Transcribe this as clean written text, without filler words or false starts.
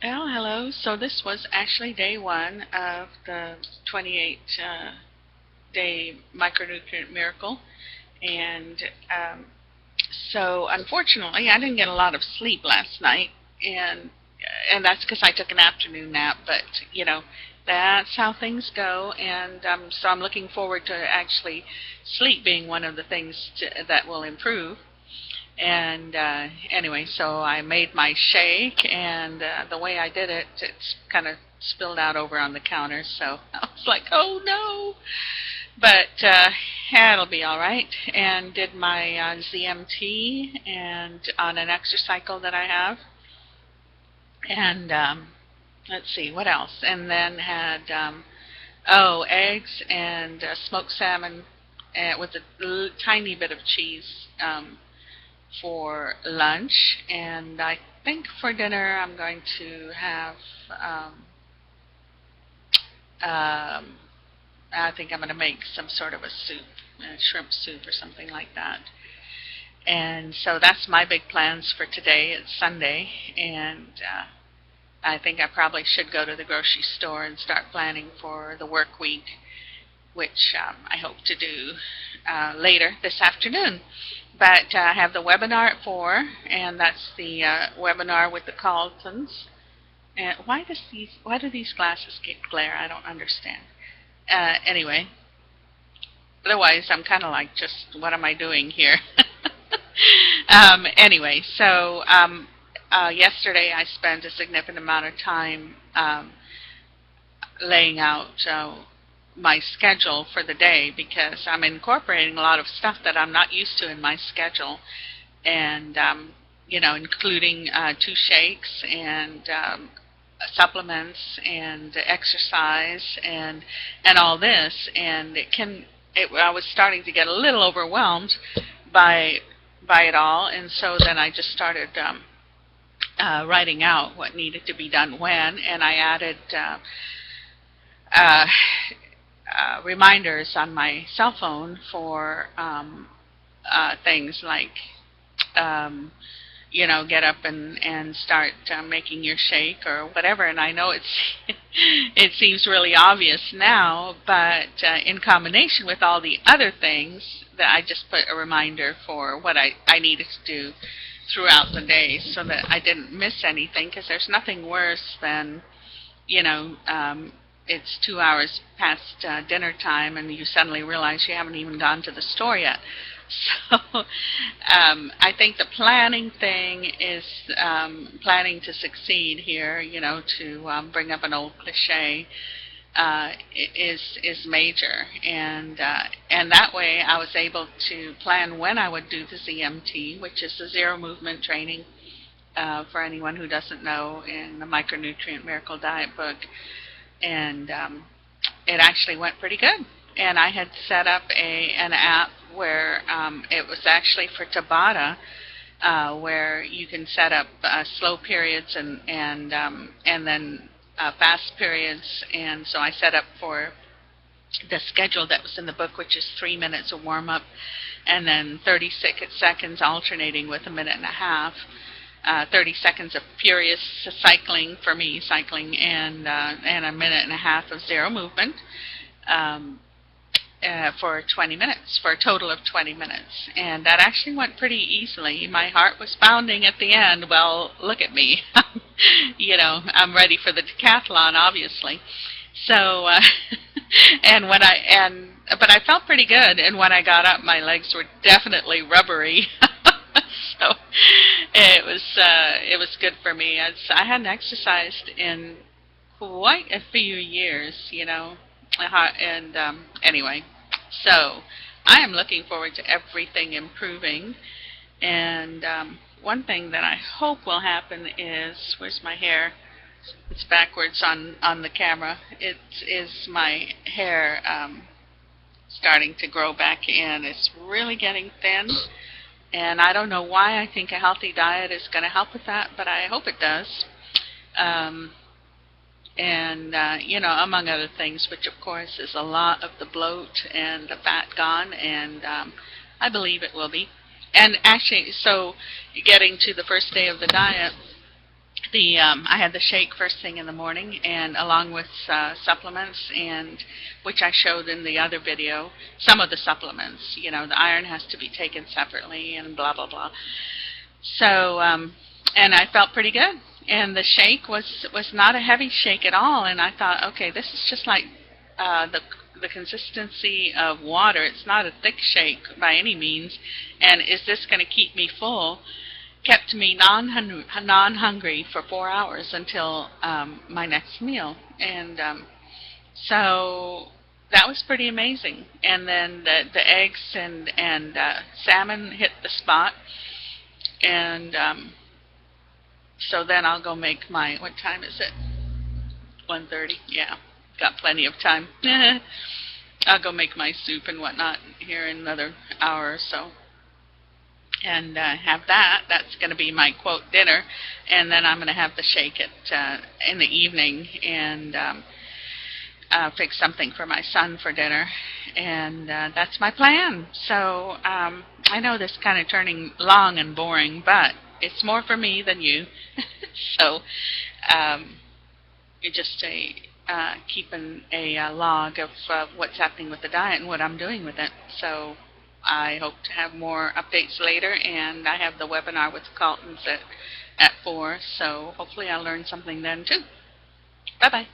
Well, hello. So this was actually day one of the 28 day micronutrient miracle. And so unfortunately, I didn't get a lot of sleep last night. And, and that's because I took an afternoon nap. But, you know, that's how things go. And so I'm looking forward to actually sleep being one of the things that will improve. And anyway, so I made my shake, and the way I did it, it's kind of spilled out over on the counter. So I was like, oh no. But yeah, it'll be all right. And did my ZMT and on an exercycle that I have. And let's see, what else? And then had, eggs and smoked salmon with a tiny bit of cheese. For lunch, and I think for dinner I'm going to have um, I think I'm going to make some sort of a soup, a shrimp soup or something like that. And so that's my big plans for today. It's Sunday, and I think I probably should go to the grocery store and start planning for the work week, which I hope to do later this afternoon. But I have the webinar at 4, and that's the webinar with the Carltons. And why do these glasses get glare? I don't understand. Anyway, otherwise I'm kind of like, just what am I doing here? Anyway, so yesterday I spent a significant amount of time laying out my schedule for the day, because I'm incorporating a lot of stuff that I'm not used to in my schedule, and including 2 shakes and supplements and exercise and all this, and I was starting to get a little overwhelmed by it all, and so then I just started writing out what needed to be done when, and I added uh, reminders on my cell phone for things like, get up and start making your shake or whatever. And I know it seems really obvious now, but in combination with all the other things, that I just put a reminder for what I needed to do throughout the day so that I didn't miss anything, because there's nothing worse than, it's 2 hours past dinner time and you suddenly realize you haven't even gone to the store yet. So I think the planning thing is planning to succeed here, to bring up an old cliche, is major. And that way I was able to plan when I would do the ZMT, which is the Zero Movement Training, for anyone who doesn't know, in the Micronutrient Miracle Diet book. And it actually went pretty good. And I had set up an app where it was actually for Tabata, where you can set up slow periods and then fast periods. And so I set up for the schedule that was in the book, which is 3 minutes of warm up, and then 30 seconds alternating with a minute and a half. 30 seconds of furious cycling, for me, and a minute and a half of zero movement for 20 minutes, for a total of 20 minutes. And that actually went pretty easily. My heart was pounding at the end. Well, look at me. I'm ready for the decathlon, obviously. So, but I felt pretty good, and when I got up, my legs were definitely rubbery. So it was good for me. I hadn't exercised in quite a few years, and anyway, so I am looking forward to everything improving. And one thing that I hope will happen is, where's my hair? It's backwards on the camera. It is my hair starting to grow back in. It's really getting thin. And I don't know why. I think a healthy diet is going to help with that, but I hope it does. Among other things, which of course is a lot of the bloat and the fat gone, and I believe it will be. And actually, so getting to the first day of the diet, I had the shake first thing in the morning, and along with supplements, and which I showed in the other video, some of the supplements. You know, the iron has to be taken separately, and blah blah blah. So, and I felt pretty good. And the shake was not a heavy shake at all. And I thought, okay, this is just like the consistency of water. It's not a thick shake by any means. And is this going to keep me full? Kept me non-hungry for 4 hours until my next meal. And so that was pretty amazing. And then the eggs and salmon hit the spot. And so then I'll go make my, what time is it? 1:30. Yeah, got plenty of time. I'll go make my soup and whatnot here in another hour or so. And have that. That's going to be my, quote, dinner. And then I'm going to have the shake in the evening and fix something for my son for dinner. And that's my plan. So I know this is kind of turning long and boring, but it's more for me than you. So it's just keeping a log of what's happening with the diet and what I'm doing with it. So I hope to have more updates later, and I have the webinar with Carlton's at 4, so hopefully I'll learn something then too. Bye-bye.